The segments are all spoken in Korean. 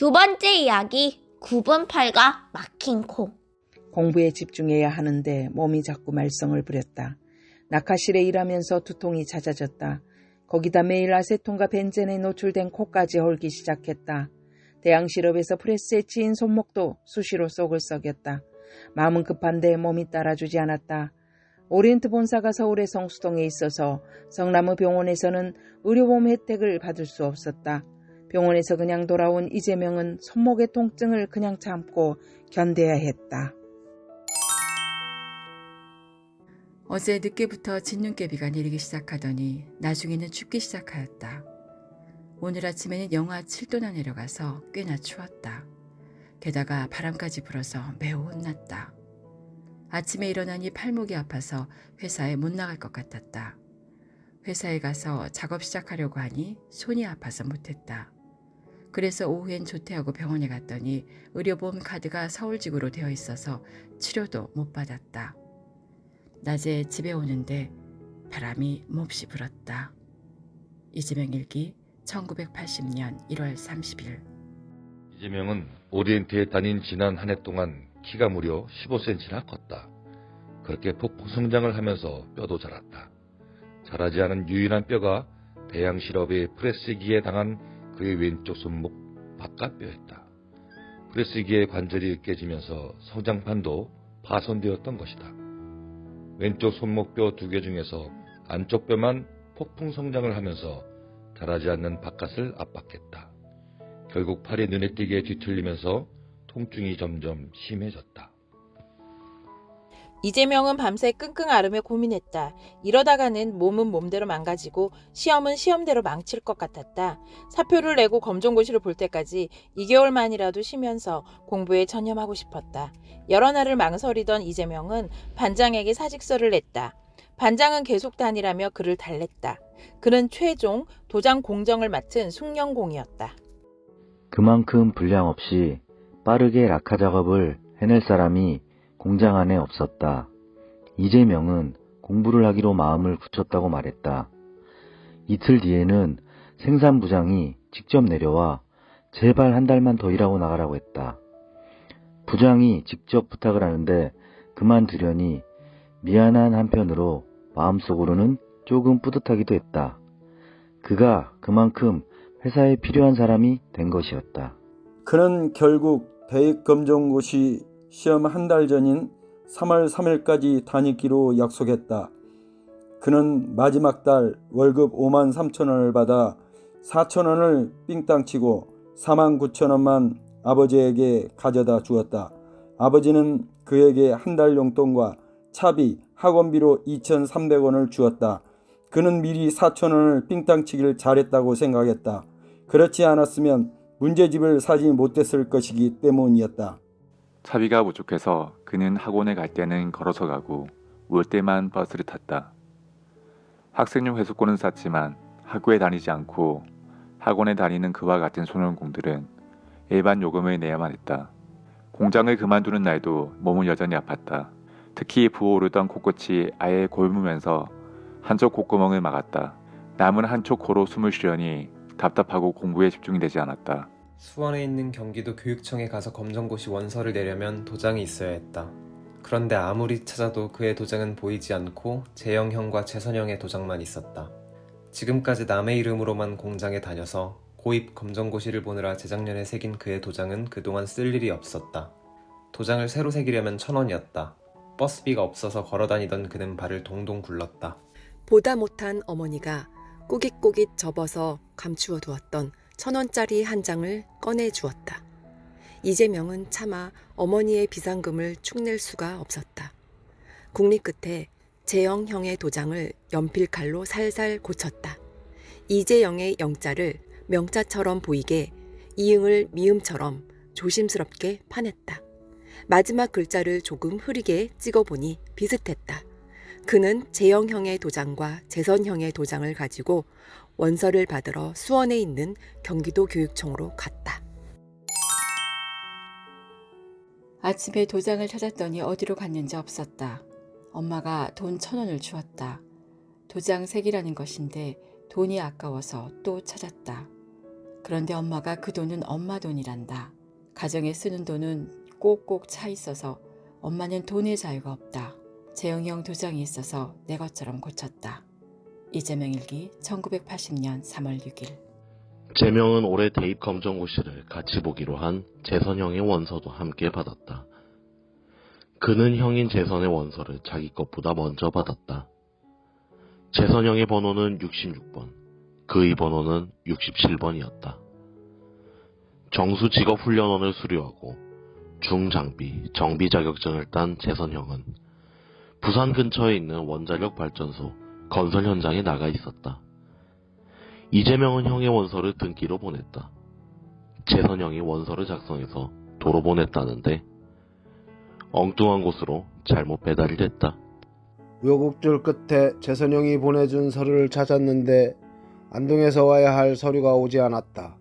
두 번째 이야기, 9번 팔과 막힌 코. 공부에 집중해야 하는데 몸이 자꾸 말썽을 부렸다. 낙하실에 일하면서 두통이 잦아졌다. 거기다 매일 아세톤과 벤젠에 노출된 코까지 헐기 시작했다. 대양 실업에서 프레스에 치인 손목도 수시로 속을 썩였다. 마음은 급한데 몸이 따라주지 않았다. 오리엔트 본사가 서울의 성수동에 있어서 성남의 병원에서는 의료보험 혜택을 받을 수 없었다. 병원에서 그냥 돌아온 이재명은 손목의 통증을 그냥 참고 견뎌야 했다. 어제 늦게부터 진눈깨비가 내리기 시작하더니 나중에는 춥기 시작하였다. 오늘 아침에는 영하 7도나 내려가서 꽤나 추웠다. 게다가 바람까지 불어서 매우 혼났다. 아침에 일어나니 팔목이 아파서 회사에 못 나갈 것 같았다. 회사에 가서 작업 시작하려고 하니 손이 아파서 못했다. 그래서 오후엔 조퇴하고 병원에 갔더니 의료보험 카드가 서울직으로 되어 있어서 치료도 못 받았다. 낮에 집에 오는데 바람이 몹시 불었다. 이재명 일기 1980년 1월 30일. 이재명은 오리엔트에 다닌 지난 한 해 동안 키가 무려 15cm나 컸다. 그렇게 폭풍 성장을 하면서 뼈도 자랐다. 자라지 않은 유일한 뼈가 대양 실업의 프레스기에 당한 그의 왼쪽 손목 바깥뼈였다. 프레스기의 관절이 깨지면서 성장판도 파손되었던 것이다. 왼쪽 손목뼈 2개 중에서 안쪽 뼈만 폭풍 성장을 하면서 자라지 않는 바깥을 압박했다. 결국 팔이 눈에 띄게 뒤틀리면서 통증이 점점 심해졌다. 이재명은 밤새 끙끙 앓으며 고민했다. 이러다가는 몸은 몸대로 망가지고 시험은 시험대로 망칠 것 같았다. 사표를 내고 검정고시를 볼 때까지 2개월만이라도 쉬면서 공부에 전념하고 싶었다. 여러 날을 망설이던 이재명은 반장에게 사직서를 냈다. 반장은 계속 다니라며 그를 달랬다. 그는 최종 도장 공정을 맡은 숭령공이었다. 그만큼 분량 없이 빠르게 락카 작업을 해낼 사람이 공장 안에 없었다. 이재명은 공부를 하기로 마음을 굳혔다고 말했다. 이틀 뒤에는 생산부장이 직접 내려와 제발 한 달만 더 일하고 나가라고 했다. 부장이 직접 부탁을 하는데 그만두려니 미안한 한편으로 마음속으로는 조금 뿌듯하기도 했다. 그가 그만큼 회사에 필요한 사람이 된 것이었다. 그는 결국 대입검정고시 시험 한 달 전인 3월 3일까지 다니기로 약속했다. 그는 마지막 달 월급 5만 3천 원을 받아 4천 원을 삥땅 치고 4만 9천 원만 아버지에게 가져다 주었다. 아버지는 그에게 한 달 용돈과 차비, 학원비로 2,300원을 주었다. 그는 미리 4천 원을 삥땅 치길 잘했다고 생각했다. 그렇지 않았으면 문제집을 사지 못했을 것이기 때문이었다. 차비가 부족해서 그는 학원에 갈 때는 걸어서 가고 올 때만 버스를 탔다. 학생용 회수권은 샀지만 학교에 다니지 않고 학원에 다니는 그와 같은 소년공들은 일반 요금을 내야만 했다. 공장을 그만두는 날도 몸은 여전히 아팠다. 특히 부어오르던 코끝이 아예 골무면서 한쪽 콧구멍을 막았다. 남은 한쪽 코로 숨을 쉬려니 답답하고 공부에 집중이 되지 않았다. 수원에 있는 경기도 교육청에 가서 검정고시 원서를 내려면 도장이 있어야 했다. 그런데 아무리 찾아도 그의 도장은 보이지 않고 재영형과 재선형의 도장만 있었다. 지금까지 남의 이름으로만 공장에 다녀서 고입 검정고시를 보느라 재작년에 새긴 그의 도장은 그동안 쓸 일이 없었다. 도장을 새로 새기려면 1,000원이었다. 버스비가 없어서 걸어다니던 그는 발을 동동 굴렀다. 보다 못한 어머니가 꼬깃꼬깃 접어서 감추어 두었던 1,000원짜리 한 장을 꺼내 주었다. 이재명은 차마 어머니의 비상금을 축낼 수가 없었다. 국리 끝에 재영형의 도장을 연필칼로 살살 고쳤다. 이재영의 영자를 명자처럼 보이게 이응을 미음처럼 조심스럽게 파냈다. 마지막 글자를 조금 흐리게 찍어보니 비슷했다. 그는 재영형의 도장과 재선형의 도장을 가지고 원서를 받으러 수원에 있는 경기도 교육청으로 갔다. 아침에 도장을 찾았더니 어디로 갔는지 없었다. 엄마가 돈 1,000원을 주었다. 도장 색이라는 것인데 돈이 아까워서 또 찾았다. 그런데 엄마가 그 돈은 엄마 돈이란다. 가정에 쓰는 돈은 꼭꼭 차 있어서 엄마는 돈의 자유가 없다. 재영형 도장이 있어서 내 것처럼 고쳤다. 이재명 일기 1980년 3월 6일. 재명은 올해 대입 검정고시를 같이 보기로 한 재선형의 원서도 함께 받았다. 그는 형인 재선의 원서를 자기 것보다 먼저 받았다. 재선형의 번호는 66번, 그의 번호는 67번이었다. 정수 직업훈련원을 수료하고 중장비, 정비 자격증을 딴 재선형은 부산 근처에 있는 원자력 발전소 건설 현장에 나가 있었다. 이재명은 형의 원서를 등기로 보냈다. 재선형이 원서를 작성해서 도로 보냈다는데 엉뚱한 곳으로 잘못 배달이 됐다. 우여곡절 끝에 재선형이 보내준 서류를 찾았는데 안동에서 와야 할 서류가 오지 않았다.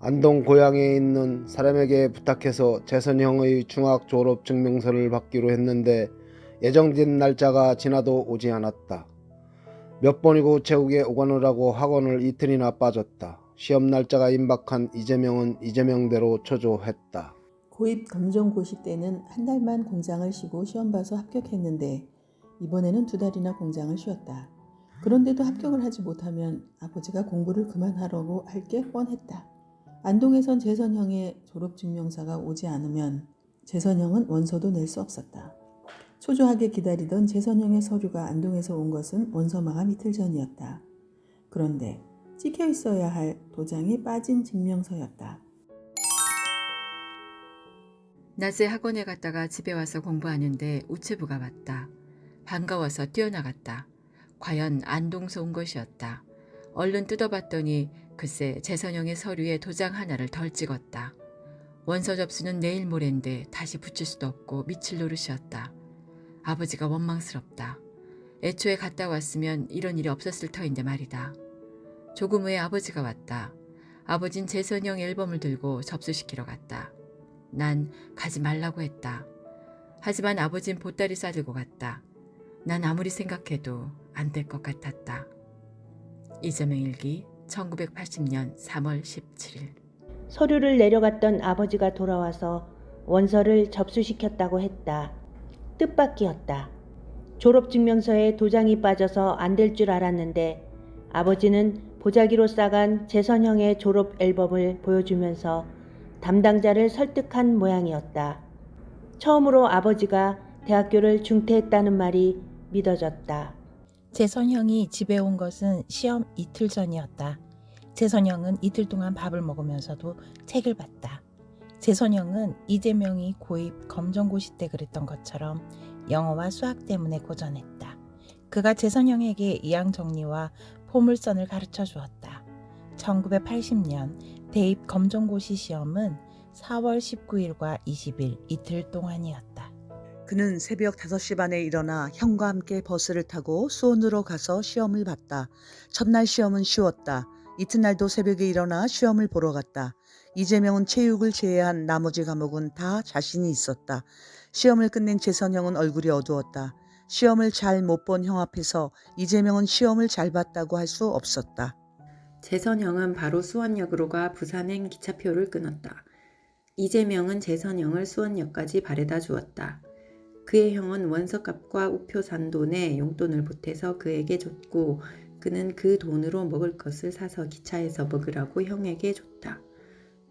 안동 고향에 있는 사람에게 부탁해서 재선형의 중학 졸업 증명서를 받기로 했는데 예정된 날짜가 지나도 오지 않았다. 몇 번이고 제국에 오가느라고 학원을 이틀이나 빠졌다. 시험 날짜가 임박한 이재명은 이재명대로 초조했다. 고입 검정고시 때는 한 달만 공장을 쉬고 시험 봐서 합격했는데 이번에는 2달이나 공장을 쉬었다. 그런데도 합격을 하지 못하면 아버지가 공부를 그만하라고 할 게 뻔했다. 안동에선 재선형의 졸업증명서가 오지 않으면 재선형은 원서도 낼 수 없었다. 초조하게 기다리던 재선형의 서류가 안동에서 온 것은 원서 마감 이틀 전이었다. 그런데 찍혀 있어야 할 도장이 빠진 증명서였다. 낮에 학원에 갔다가 집에 와서 공부하는데 우체부가 왔다. 반가워서 뛰어나갔다. 과연 안동서 온 것이었다. 얼른 뜯어봤더니 글쎄 재선형의 서류에 도장 하나를 덜 찍었다. 원서 접수는 내일 모레인데 다시 붙일 수도 없고 미칠 노릇이었다. 아버지가 원망스럽다. 애초에 갔다 왔으면 이런 일이 없었을 터인데 말이다. 조금 후에 아버지가 왔다. 아버진 재선형 앨범을 들고 접수시키러 갔다. 난 가지 말라고 했다. 하지만 아버진 보따리 싸들고 갔다. 난 아무리 생각해도 안 될 것 같았다. 이재명 일기 1980년 3월 17일. 서류를 내려갔던 아버지가 돌아와서 원서를 접수시켰다고 했다. 뜻밖이었다. 졸업증명서에 도장이 빠져서 안 될 줄 알았는데 아버지는 보자기로 싸간 재선형의 졸업 앨범을 보여주면서 담당자를 설득한 모양이었다. 처음으로 아버지가 대학교를 중퇴했다는 말이 믿어졌다. 재선형이 집에 온 것은 시험 이틀 전이었다. 재선형은 이틀 동안 밥을 먹으면서도 책을 봤다. 재선형은 이재명이 고입 검정고시 때 그랬던 것처럼 영어와 수학 때문에 고전했다. 그가 재선형에게 이항 정리와 포물선을 가르쳐 주었다. 1980년 대입 검정고시 시험은 4월 19일과 20일 이틀 동안이었다. 그는 새벽 5시 반에 일어나 형과 함께 버스를 타고 수원으로 가서 시험을 봤다. 첫날 시험은 쉬웠다. 이튿날도 새벽에 일어나 시험을 보러 갔다. 이재명은 체육을 제외한 나머지 과목은 다 자신이 있었다. 시험을 끝낸 재선형은 얼굴이 어두웠다. 시험을 잘 못 본 형 앞에서 이재명은 시험을 잘 봤다고 할 수 없었다. 재선형은 바로 수원역으로 가 부산행 기차표를 끊었다. 이재명은 재선형을 수원역까지 바래다 주었다. 그의 형은 원서값과 우표 산 돈에 용돈을 보태서 그에게 줬고 그는 그 돈으로 먹을 것을 사서 기차에서 먹으라고 형에게 줬다.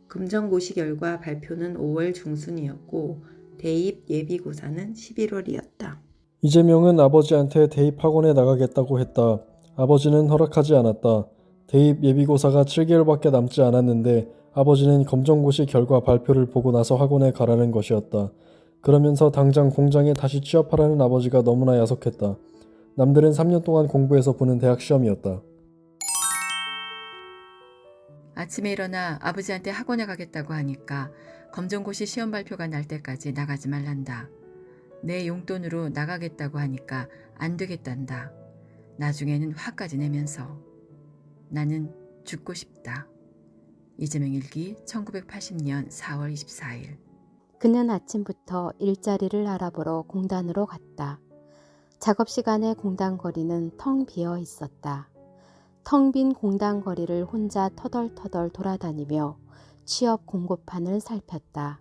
검정고시 결과 발표는 5월 중순이었고 대입 예비고사는 11월이었다. 이재명은 아버지한테 대입학원에 나가겠다고 했다. 아버지는 허락하지 않았다. 대입 예비고사가 7개월밖에 남지 않았는데 아버지는 검정고시 결과 발표를 보고 나서 학원에 가라는 것이었다. 그러면서 당장 공장에 다시 취업하라는 아버지가 너무나 야속했다. 남들은 3년 동안 공부해서 보는 대학 시험이었다. 아침에 일어나 아버지한테 학원에 가겠다고 하니까 검정고시 시험 발표가 날 때까지 나가지 말란다. 내 용돈으로 나가겠다고 하니까 안 되겠단다. 나중에는 화까지 내면서 나는 죽고 싶다. 이재명 일기 1980년 4월 24일. 그는 아침부터 일자리를 알아보러 공단으로 갔다. 작업 시간에 공단 거리는 텅 비어 있었다. 텅 빈 공당 거리를 혼자 터덜터덜 돌아다니며 취업 공고판을 살폈다.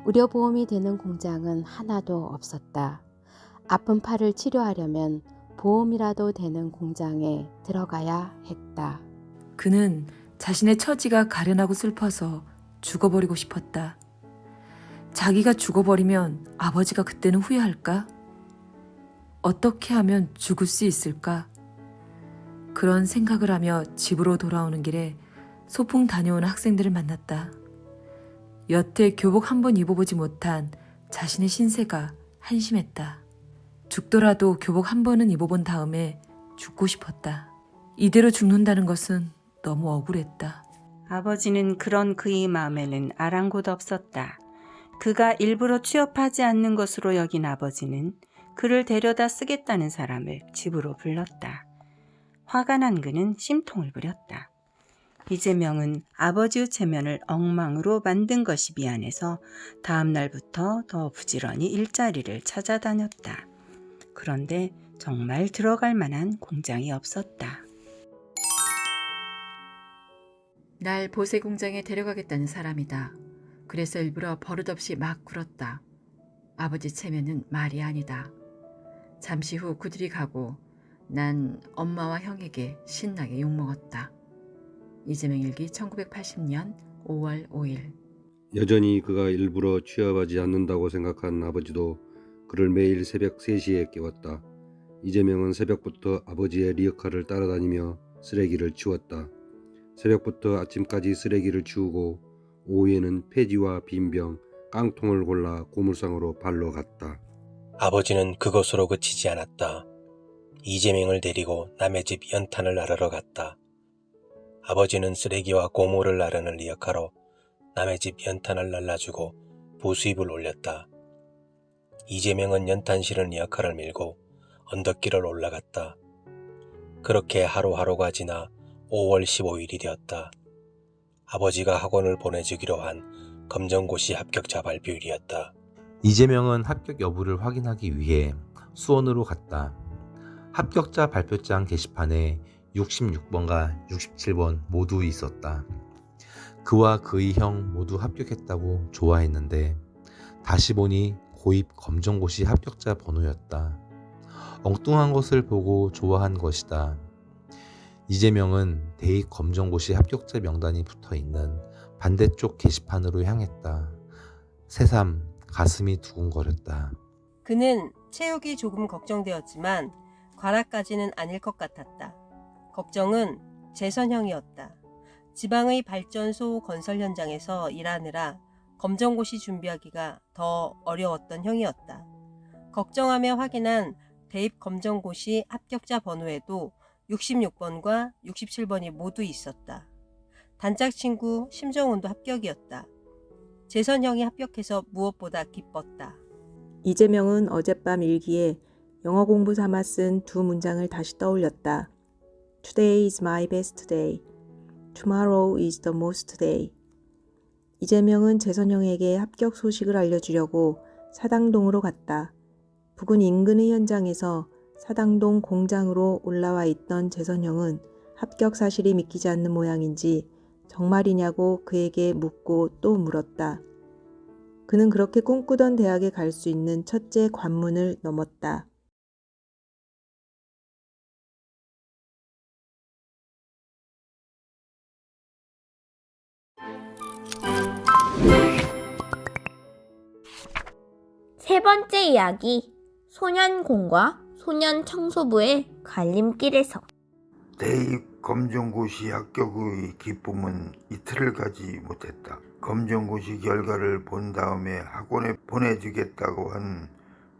의료보험이 되는 공장은 하나도 없었다. 아픈 팔을 치료하려면 보험이라도 되는 공장에 들어가야 했다. 그는 자신의 처지가 가련하고 슬퍼서 죽어버리고 싶었다. 자기가 죽어버리면 아버지가 그때는 후회할까? 어떻게 하면 죽을 수 있을까? 그런 생각을 하며 집으로 돌아오는 길에 소풍 다녀오는 학생들을 만났다. 여태 교복 한 번 입어보지 못한 자신의 신세가 한심했다. 죽더라도 교복 한 번은 입어본 다음에 죽고 싶었다. 이대로 죽는다는 것은 너무 억울했다. 아버지는 그런 그의 마음에는 아랑곳 없었다. 그가 일부러 취업하지 않는 것으로 여긴 아버지는 그를 데려다 쓰겠다는 사람을 집으로 불렀다. 화가 난 그는 심통을 부렸다. 이재명은 아버지의 체면을 엉망으로 만든 것이 미안해서 다음 날부터 더 부지런히 일자리를 찾아다녔다. 그런데 정말 들어갈 만한 공장이 없었다. 날 보세 공장에 데려가겠다는 사람이다. 그래서 일부러 버릇없이 막 굴었다. 아버지 체면은 말이 아니다. 잠시 후 그들이 가고 난 엄마와 형에게 신나게 욕먹었다. 이재명 일기 1980년 5월 5일. 여전히 그가 일부러 취업하지 않는다고 생각한 아버지도 그를 매일 새벽 3시에 깨웠다. 이재명은 새벽부터 아버지의 리어카를 따라다니며 쓰레기를 치웠다. 새벽부터 아침까지 쓰레기를 치우고 오후에는 폐지와 빈병, 깡통을 골라 고물상으로 발로 갔다. 아버지는 그것으로 그치지 않았다. 이재명을 데리고 남의 집 연탄을 나르러 갔다. 아버지는 쓰레기와 고무를 나르는 리어카로 남의 집 연탄을 날라주고 부수입을 올렸다. 이재명은 연탄 실은 리어카를 밀고 언덕길을 올라갔다. 그렇게 하루하루가 지나 5월 15일이 되었다. 아버지가 학원을 보내주기로 한 검정고시 합격자 발표일이었다. 이재명은 합격 여부를 확인하기 위해 수원으로 갔다. 합격자 발표장 게시판에 66번과 67번 모두 있었다. 그와 그의 형 모두 합격했다고 좋아했는데 다시 보니 고입 검정고시 합격자 번호였다. 엉뚱한 것을 보고 좋아한 것이다. 이재명은 대입 검정고시 합격자 명단이 붙어있는 반대쪽 게시판으로 향했다. 새삼 가슴이 두근거렸다. 그는 체육이 조금 걱정되었지만 관악까지는 아닐 것 같았다. 걱정은 재선형이었다. 지방의 발전소 건설 현장에서 일하느라 검정고시 준비하기가 더 어려웠던 형이었다. 걱정하며 확인한 대입 검정고시 합격자 번호에도 66번과 67번이 모두 있었다. 단짝 친구 심정훈도 합격이었다. 재선형이 합격해서 무엇보다 기뻤다. 이재명은 어젯밤 일기에 영어 공부 삼아 쓴 두 문장을 다시 떠올렸다. Today is my best day. Tomorrow is the most day. 이재명은 재선형에게 합격 소식을 알려주려고 사당동으로 갔다. 부근 인근의 현장에서 사당동 공장으로 올라와 있던 재선형은 합격 사실이 믿기지 않는 모양인지 정말이냐고 그에게 묻고 또 물었다. 그는 그렇게 꿈꾸던 대학에 갈 수 있는 첫째 관문을 넘었다. 세 번째 이야기, 소년공과 소년 청소부의 갈림길에서. 대입 검정고시 합격의 기쁨은 이틀을 가지 못했다. 검정고시 결과를 본 다음에 학원에 보내주겠다고 한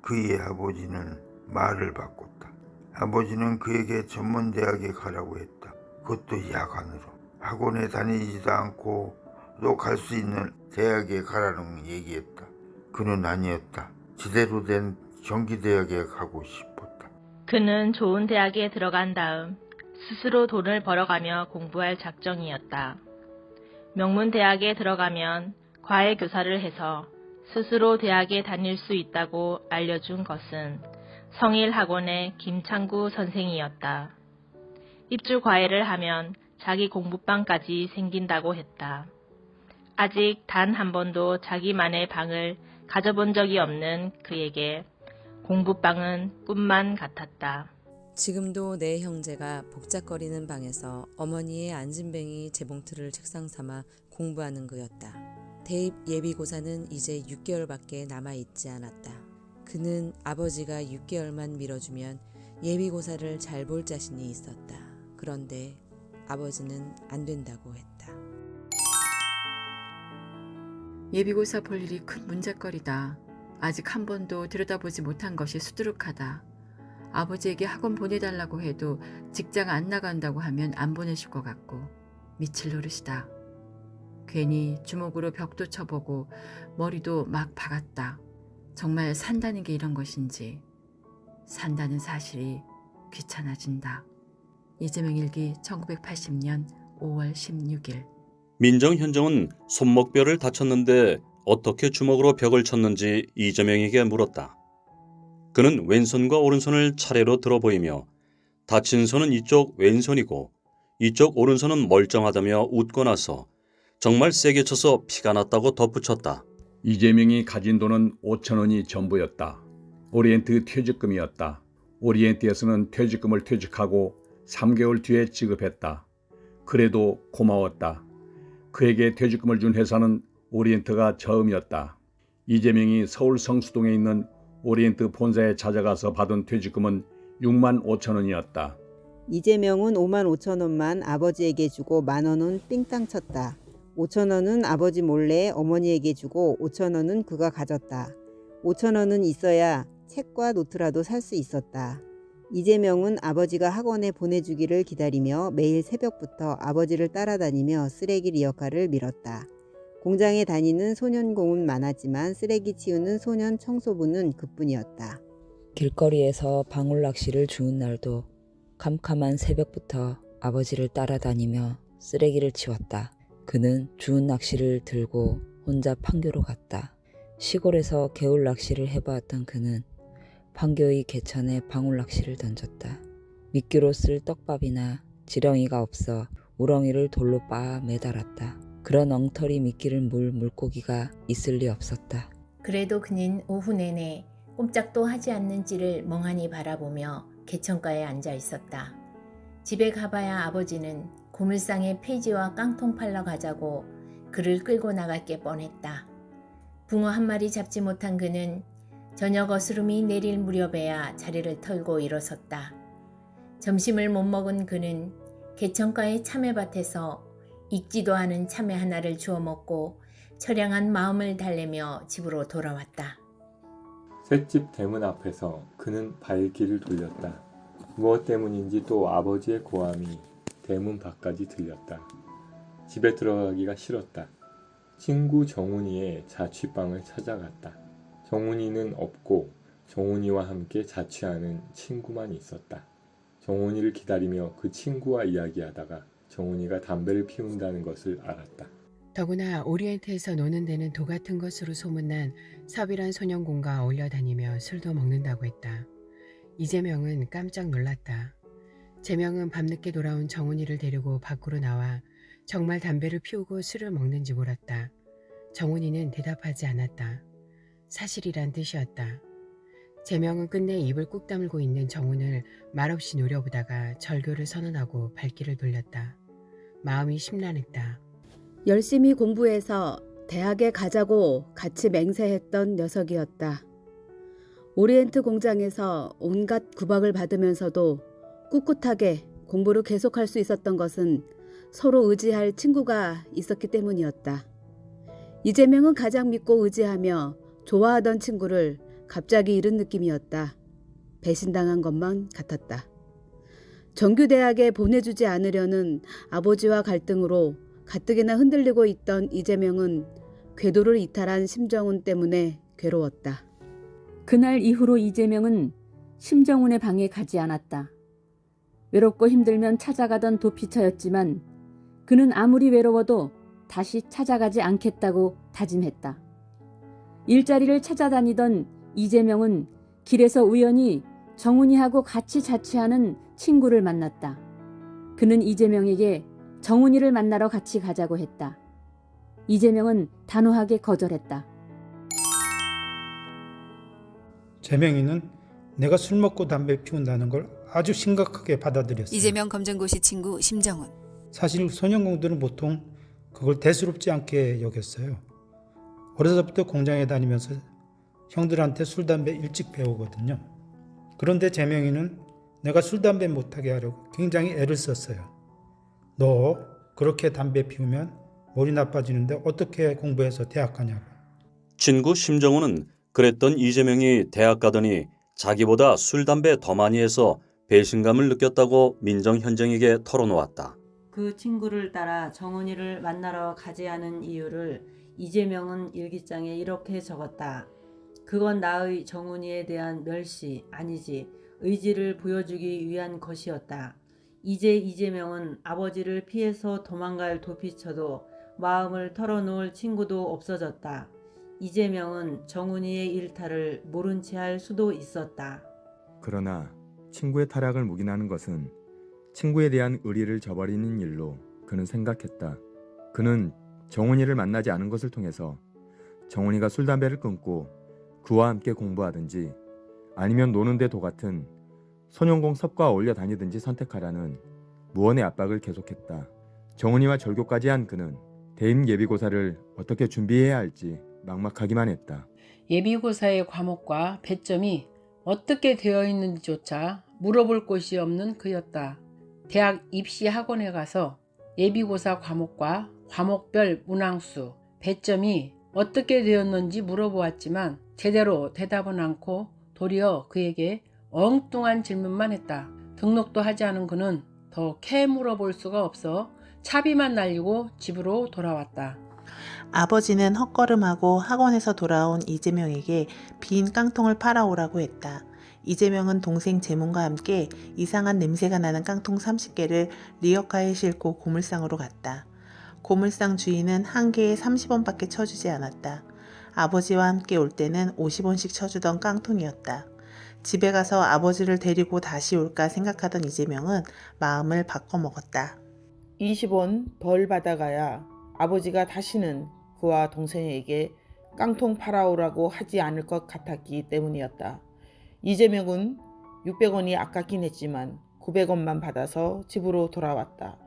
그의 아버지는 말을 바꿨다. 아버지는 그에게 전문대학에 가라고 했다. 그것도 야간으로. 학원에 다니지도 않고 너 갈 수 있는 대학에 가라는 얘기했다. 그는 아니었다. 제대로 된 경기대학에 가고 싶었다. 그는 좋은 대학에 들어간 다음 스스로 돈을 벌어가며 공부할 작정이었다. 명문대학에 들어가면 과외교사를 해서 스스로 대학에 다닐 수 있다고 알려준 것은 성일학원의 김창구 선생이었다. 입주 과외를 하면 자기 공부방까지 생긴다고 했다. 아직 단 한 번도 자기만의 방을 가져본 적이 없는 그에게 공부방은 꿈만 같았다. 지금도 내 형제가 복잡거리는 방에서 어머니의 안진뱅이 재봉틀을 책상 삼아 공부하는 그였다. 대입 예비고사는 이제 6개월밖에 남아있지 않았다. 그는 아버지가 6개월만 미뤄주면 예비고사를 잘 볼 자신이 있었다. 그런데 아버지는 안 된다고 했다. 예비고사 볼 일이 큰 문제거리다. 아직 한 번도 들여다보지 못한 것이 수두룩하다. 아버지에게 학원 보내달라고 해도 직장 안 나간다고 하면 안 보내실 것 같고 미칠 노릇이다. 괜히 주먹으로 벽도 쳐보고 머리도 막 박았다. 정말 산다는 게 이런 것인지 산다는 사실이 귀찮아진다. 이재명 일기 1980년 5월 16일. 민정현정은 손목뼈를 다쳤는데 어떻게 주먹으로 벽을 쳤는지 이재명에게 물었다. 그는 왼손과 오른손을 차례로 들어 보이며 다친 손은 이쪽 왼손이고 이쪽 오른손은 멀쩡하다며 웃고 나서 정말 세게 쳐서 피가 났다고 덧붙였다. 이재명이 가진 돈은 5천 원이 전부였다. 오리엔트 퇴직금이었다. 오리엔트에서는 퇴직금을 퇴직하고 3개월 뒤에 지급했다. 그래도 고마웠다. 그에게 퇴직금을 준 회사는 오리엔트가 처음이었다. 이재명이 서울 성수동에 있는 오리엔트 본사에 찾아가서 받은 퇴직금은 6만 5천 원이었다. 이재명은 5만 5천 원만 아버지에게 주고 1만 원은 삥땅 쳤다. 5천 원은 아버지 몰래 어머니에게 주고 5천 원은 그가 가졌다. 5천 원은 있어야 책과 노트라도 살 수 있었다. 이재명은 아버지가 학원에 보내주기를 기다리며 매일 새벽부터 아버지를 따라다니며 쓰레기 리어카를 밀었다. 공장에 다니는 소년공은 많았지만 쓰레기 치우는 소년 청소부는 그뿐이었다. 길거리에서 방울낚시를 주운 날도 캄캄한 새벽부터 아버지를 따라다니며 쓰레기를 치웠다. 그는 주운 낚시를 들고 혼자 판교로 갔다. 시골에서 개울 낚시를 해보았던 그는 판교의 개천에 방울낚시를 던졌다. 미끼로 쓸 떡밥이나 지렁이가 없어 우렁이를 돌로 빻아 매달았다. 그런 엉터리 미끼를 물 물고기가 있을 리 없었다. 그래도 그는 오후 내내 꼼짝도 하지 않는지를 멍하니 바라보며 개천가에 앉아 있었다. 집에 가봐야 아버지는 고물상에 폐지와 깡통 팔러 가자고 그를 끌고 나갈 게 뻔했다. 붕어 한 마리 잡지 못한 그는 저녁 어스름이 내릴 무렵에야 자리를 털고 일어섰다. 점심을 못 먹은 그는 개천가의 참외밭에서 익지도 않은 참외 하나를 주워 먹고 처량한 마음을 달래며 집으로 돌아왔다. 셋집 대문 앞에서 그는 발길을 돌렸다. 무엇 때문인지 또 아버지의 고함이 대문 밖까지 들렸다. 집에 들어가기가 싫었다. 친구 정훈이의 자취방을 찾아갔다. 정훈이는 없고 정훈이와 함께 자취하는 친구만 있었다. 정훈이를 기다리며 그 친구와 이야기하다가 정훈이가 담배를 피운다는 것을 알았다. 더구나 오리엔트에서 노는 데는 도 같은 것으로 소문난 서비란 소년공과 어울려 다니며 술도 먹는다고 했다. 이재명은 깜짝 놀랐다. 재명은 밤늦게 돌아온 정훈이를 데리고 밖으로 나와 정말 담배를 피우고 술을 먹는지 물었다. 정훈이는 대답하지 않았다. 사실이란 뜻이었다. 재명은 끝내 입을 꾹 다물고 있는 정훈을 말없이 노려보다가 절교를 선언하고 발길을 돌렸다. 마음이 심란했다. 열심히 공부해서 대학에 가자고 같이 맹세했던 녀석이었다. 오리엔트 공장에서 온갖 구박을 받으면서도 꿋꿋하게 공부를 계속할 수 있었던 것은 서로 의지할 친구가 있었기 때문이었다. 이재명은 가장 믿고 의지하며 좋아하던 친구를 갑자기 잃은 느낌이었다. 배신당한 것만 같았다. 정규대학에 보내주지 않으려는 아버지와 갈등으로 가뜩이나 흔들리고 있던 이재명은 궤도를 이탈한 심정훈 때문에 괴로웠다. 그날 이후로 이재명은 심정훈의 방에 가지 않았다. 외롭고 힘들면 찾아가던 도피처였지만 그는 아무리 외로워도 다시 찾아가지 않겠다고 다짐했다. 일자리를 찾아다니던 이재명은 길에서 우연히 정훈이하고 같이 자취하는 친구를 만났다. 그는 이재명에게 정훈이를 만나러 같이 가자고 했다. 이재명은 단호하게 거절했다. 재명이는 내가 술 먹고 담배 피운다는 걸 아주 심각하게 받아들였어요. 이재명 검정고시 친구 심정훈. 사실 소년공들은 보통 그걸 대수롭지 않게 여겼어요. 어려서부터 공장에 다니면서 형들한테 술, 담배 일찍 배우거든요. 그런데 재명이는 내가 술, 담배 못하게 하려고 굉장히 애를 썼어요. 너 그렇게 담배 피우면 머리 나빠지는데 어떻게 공부해서 대학 가냐고. 친구 심정훈은 그랬던 이재명이 대학 가더니 자기보다 술, 담배 더 많이 해서 배신감을 느꼈다고 민정현정에게 털어놓았다. 그 친구를 따라 정훈이를 만나러 가지 않은 이유를 이재명은 일기장에 이렇게 적었다. 그건 나의 정훈이에 대한 멸시 아니지 의지를 보여주기 위한 것이었다. 이제 이재명은 아버지를 피해서 도망갈 도피처도 마음을 털어놓을 친구도 없어졌다. 이재명은 정훈이의 일탈을 모른 채 할 수도 있었다. 그러나 친구의 타락을 묵인하는 것은 친구에 대한 의리를 저버리는 일로 그는 생각했다. 그는 정훈이를 만나지 않은 것을 통해서 정훈이가 술, 담배를 끊고 그와 함께 공부하든지 아니면 노는 데 도같은 소년공 섭과 어울려 다니든지 선택하라는 무언의 압박을 계속했다. 정훈이와 절교까지 한 그는 대입 예비고사를 어떻게 준비해야 할지 막막하기만 했다. 예비고사의 과목과 배점이 어떻게 되어 있는지조차 물어볼 곳이 없는 그였다. 대학 입시 학원에 가서 예비고사 과목과 과목별 문항수, 배점이 어떻게 되었는지 물어보았지만 제대로 대답은 않고 도리어 그에게 엉뚱한 질문만 했다. 등록도 하지 않은 그는 더 캐 물어볼 수가 없어 차비만 날리고 집으로 돌아왔다. 아버지는 헛걸음하고 학원에서 돌아온 이재명에게 빈 깡통을 팔아오라고 했다. 이재명은 동생 재문과 함께 이상한 냄새가 나는 깡통 30개를 리어카에 싣고 고물상으로 갔다. 고물상 주인은 한 개에 30원밖에 쳐주지 않았다. 아버지와 함께 올 때는 50원씩 쳐주던 깡통이었다. 집에 가서 아버지를 데리고 다시 올까 생각하던 이재명은 마음을 바꿔먹었다. 20원 벌 받아가야 아버지가 다시는 그와 동생에게 깡통 팔아오라고 하지 않을 것 같았기 때문이었다. 이재명은 600원이 아깝긴 했지만 900원만 받아서 집으로 돌아왔다.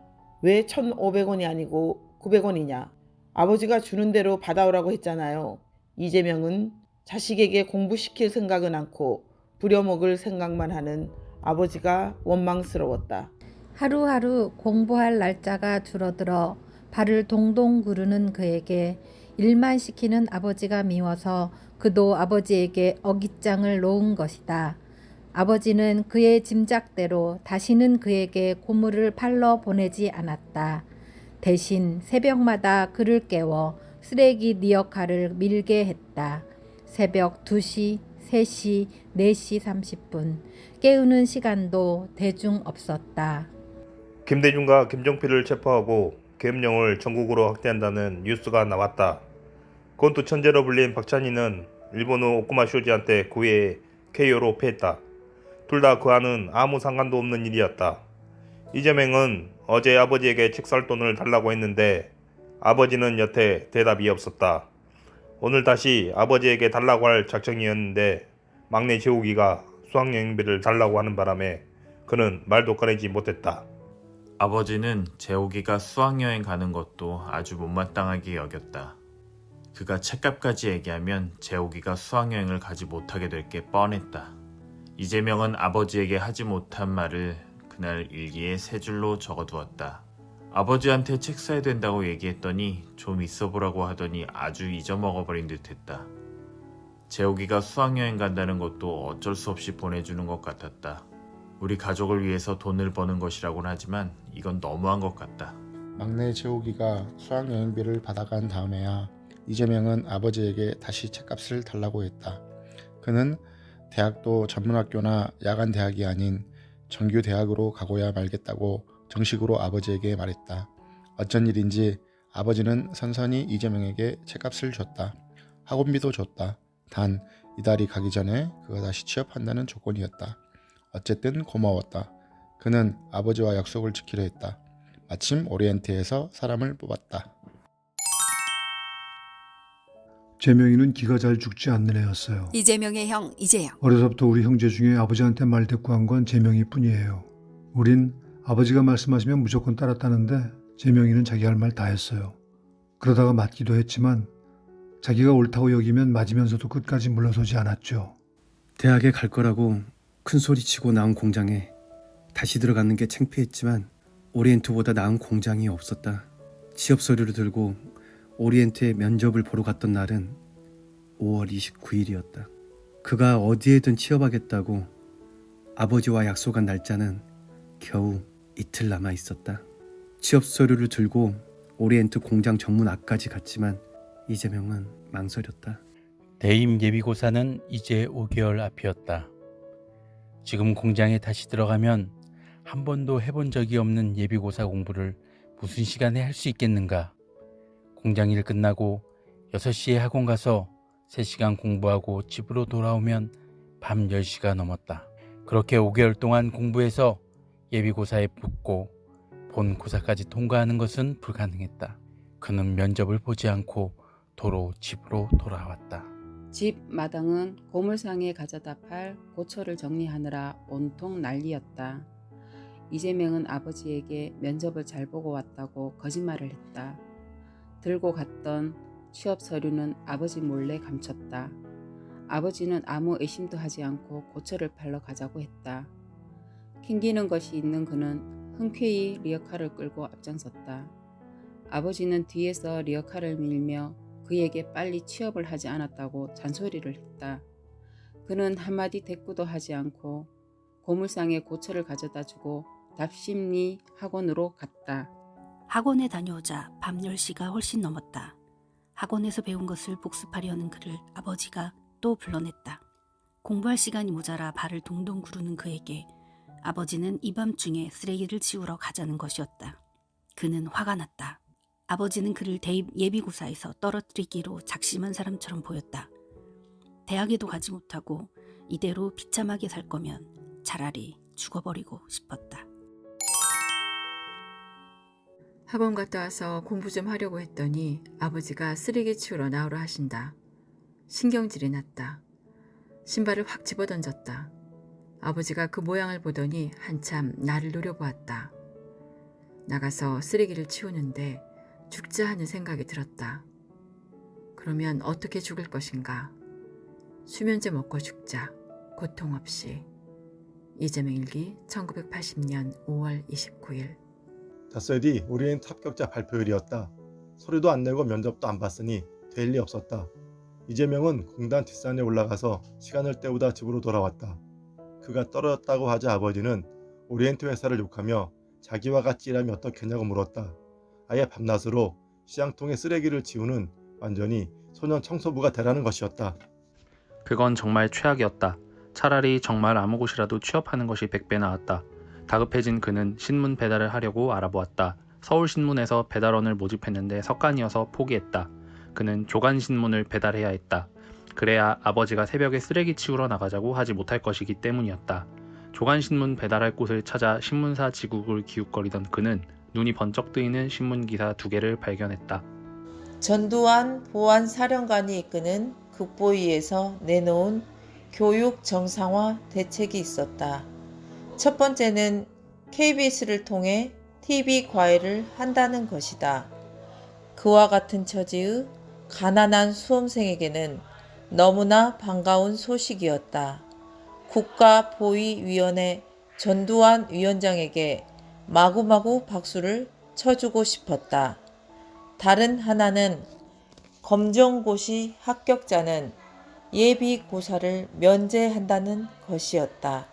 왜 1,500원이 아니고 900원이냐? 아버지가 주는 대로 받아오라고 했잖아요. 이재명은 자식에게 공부시킬 생각은 않고 부려먹을 생각만 하는 아버지가 원망스러웠다. 하루하루 공부할 날짜가 줄어들어 발을 동동 구르는 그에게 일만 시키는 아버지가 미워서 그도 아버지에게 어깃장을 놓은 것이다. 아버지는 그의 짐작대로 다시는 그에게 고물을 팔러 보내지 않았다. 대신 새벽마다 그를 깨워 쓰레기 리어카를 밀게 했다. 새벽 2시, 3시, 4시 30분 깨우는 시간도 대중 없었다. 김대중과 김종필을 체포하고 계엄령을 전국으로 확대한다는 뉴스가 나왔다. 곤투 천재로 불린 박찬희는 일본의 오쿠마 쇼지한테 9회에 KO로 패했다. 둘 다 그와는 아무 상관도 없는 일이었다. 이재명은 어제 아버지에게 책 살 돈을 달라고 했는데 아버지는 여태 대답이 없었다. 오늘 다시 아버지에게 달라고 할 작정이었는데 막내 재욱이가 수학여행비를 달라고 하는 바람에 그는 말도 꺼내지 못했다. 아버지는 재욱이가 수학여행 가는 것도 아주 못마땅하게 여겼다. 그가 책값까지 얘기하면 재욱이가 수학여행을 가지 못하게 될 게 뻔했다. 이재명은 아버지에게 하지 못한 말을 그날 일기에 세 줄로 적어두었다. 아버지한테 책 사야 된다고 얘기했더니 좀 있어보라고 하더니 아주 잊어먹어버린 듯했다. 재욱이가 수학여행 간다는 것도 어쩔 수 없이 보내주는 것 같았다. 우리 가족을 위해서 돈을 버는 것이라고는 하지만 이건 너무한 것 같다. 막내 재욱이가 수학여행비를 받아간 다음에야 이재명은 아버지에게 다시 책값을 달라고 했다. 그는 대학도 전문학교나 야간대학이 아닌 정규대학으로 가고야 말겠다고 정식으로 아버지에게 말했다. 어쩐 일인지 아버지는 선선히 이재명에게 책값을 줬다. 학원비도 줬다. 단 이달이 가기 전에 그가 다시 취업한다는 조건이었다. 어쨌든 고마웠다. 그는 아버지와 약속을 지키려 했다. 마침 오리엔트에서 사람을 뽑았다. 재명이는 기가 잘 죽지 않는 애였어요. 이재명의 형 이재영. 어려서부터 우리 형제 중에 아버지한테 말대꾸한 건 재명이 뿐이에요. 우린 아버지가 말씀하시면 무조건 따랐다는데 재명이는 자기 할 말 다 했어요. 그러다가 맞기도 했지만 자기가 옳다고 여기면 맞으면서도 끝까지 물러서지 않았죠. 대학에 갈 거라고 큰 소리치고 나온 공장에 다시 들어가는 게 창피했지만 오리엔트보다 나은 공장이 없었다. 취업 서류를 들고 오리엔트에 면접을 보러 갔던 날은 5월 29일이었다. 그가 어디에든 취업하겠다고 아버지와 약속한 날짜는 겨우 이틀 남아 있었다. 취업 서류를 들고 오리엔트 공장 정문 앞까지 갔지만 이재명은 망설였다. 대임 예비고사는 이제 5개월 앞이었다. 지금 공장에 다시 들어가면 한 번도 해본 적이 없는 예비고사 공부를 무슨 시간에 할 수 있겠는가. 공장 일 끝나고 6시에 학원 가서 3시간 공부하고 집으로 돌아오면 밤 10시가 넘었다. 그렇게 5개월 동안 공부해서 예비고사에 붙고 본고사까지 통과하는 것은 불가능했다. 그는 면접을 보지 않고 도로 집으로 돌아왔다. 집 마당은 고물상에 가져다 팔 고철을 정리하느라 온통 난리였다. 이재명은 아버지에게 면접을 잘 보고 왔다고 거짓말을 했다. 들고 갔던 취업 서류는 아버지 몰래 감췄다. 아버지는 아무 의심도 하지 않고 고철을 팔러 가자고 했다. 캥기는 것이 있는 그는 흔쾌히 리어카를 끌고 앞장섰다. 아버지는 뒤에서 리어카를 밀며 그에게 빨리 취업을 하지 않았다고 잔소리를 했다. 그는 한마디 대꾸도 하지 않고 고물상에 고철을 가져다 주고 답심리 학원으로 갔다. 학원에 다녀오자 밤 10시가 훨씬 넘었다. 학원에서 배운 것을 복습하려는 그를 아버지가 또 불러냈다. 공부할 시간이 모자라 발을 동동 구르는 그에게 아버지는 이 밤중에 쓰레기를 치우러 가자는 것이었다. 그는 화가 났다. 아버지는 그를 대입 예비고사에서 떨어뜨리기로 작심한 사람처럼 보였다. 대학에도 가지 못하고 이대로 비참하게 살 거면 차라리 죽어버리고 싶었다. 학원 갔다 와서 공부 좀 하려고 했더니 아버지가 쓰레기 치우러 나오라 하신다. 신경질이 났다. 신발을 확 집어던졌다. 아버지가 그 모양을 보더니 한참 나를 노려보았다. 나가서 쓰레기를 치우는데 죽자 하는 생각이 들었다. 그러면 어떻게 죽을 것인가? 수면제 먹고 죽자. 고통 없이. 이재명 일기 1980년 5월 29일. 닷새뒤 오리엔트 합격자 발표일이었다. 서류도 안 내고 면접도 안 봤으니 될 리 없었다. 이재명은 공단 뒷산에 올라가서 시간을 때우다 집으로 돌아왔다. 그가 떨어졌다고 하자 아버지는 오리엔트 회사를 욕하며 자기와 같이 일하면 어떻겠냐고 물었다. 아예 밤낮으로 시장통에 쓰레기를 치우는 완전히 소년 청소부가 되라는 것이었다. 그건 정말 최악이었다. 차라리 정말 아무 곳이라도 취업하는 것이 100배 나았다. 다급해진 그는 신문 배달을 하려고 알아보았다. 서울신문에서 배달원을 모집했는데 석간이어서 포기했다. 그는 조간신문을 배달해야 했다. 그래야 아버지가 새벽에 쓰레기 치우러 나가자고 하지 못할 것이기 때문이었다. 조간신문 배달할 곳을 찾아 신문사 지국을 기웃거리던 그는 눈이 번쩍 뜨이는 신문기사 2개를 발견했다. 전두환 보안사령관이 이끄는 국보위에서 내놓은 교육 정상화 대책이 있었다. 첫 번째는 KBS를 통해 TV 과외를 한다는 것이다. 그와 같은 처지의 가난한 수험생에게는 너무나 반가운 소식이었다. 국가보위위원회 전두환 위원장에게 마구마구 박수를 쳐주고 싶었다. 다른 하나는 검정고시 합격자는 예비고사를 면제한다는 것이었다.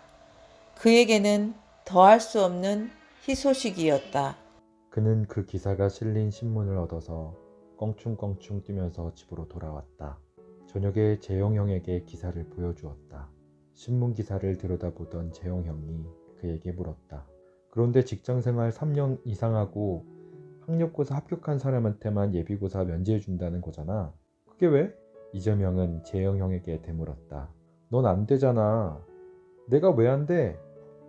그에게는 더할 수 없는 희소식이었다. 그는 그 기사가 실린 신문을 얻어서 껑충껑충 뛰면서 집으로 돌아왔다. 저녁에 재영 형에게 기사를 보여주었다. 신문 기사를 들여다보던 재영 형이 그에게 물었다. 그런데 직장생활 3년 이상 하고 학력고사 합격한 사람한테만 예비고사 면제해준다는 거잖아. 그게 왜? 이재명은 재영 형에게 되물었다. 넌 안 되잖아. 내가 왜 안 돼?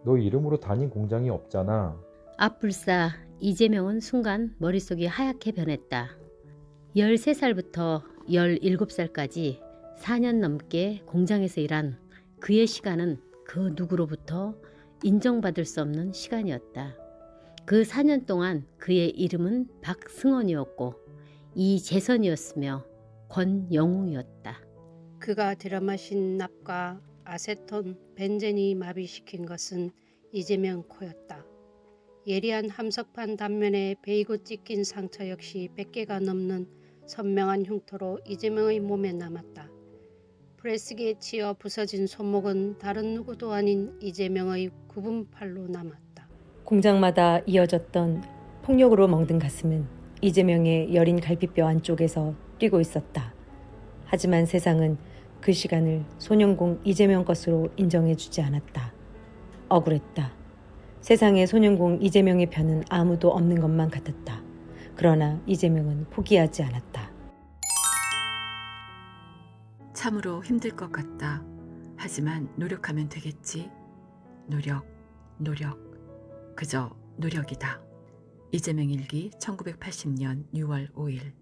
너 이름으로 다닌 공장이 없잖아. 앞불사 이재명은 순간 머릿속이 하얗게 변했다. 13살부터 17살까지 4년 넘게 공장에서 일한 그의 시간은 그 누구로부터 인정받을 수 없는 시간이었다. 그 4년 동안 그의 이름은 박승원이었고 이재선이었으며 권영웅이었다. 그가 들여마신 납과 아세톤, 벤젠이 마비시킨 것은 이재명 코였다. 예리한 함석판 단면에 베이고 찢긴 상처 역시 100개가 넘는 선명한 흉터로 이재명의 몸에 남았다. 프레스기에 치여 부서진 손목은 다른 누구도 아닌 이재명의 굽은 팔로 남았다. 공장마다 이어졌던 폭력으로 멍든 가슴은 이재명의 여린 갈비뼈 안쪽에서 뛰고 있었다. 하지만 세상은 그 시간을 소년공 이재명 것으로 인정해주지 않았다. 억울했다. 세상에 소년공 이재명의 편은 아무도 없는 것만 같았다. 그러나 이재명은 포기하지 않았다. 참으로 힘들 것 같다. 하지만 노력하면 되겠지. 노력. 그저 노력이다. 이재명 일기 1980년 6월 5일.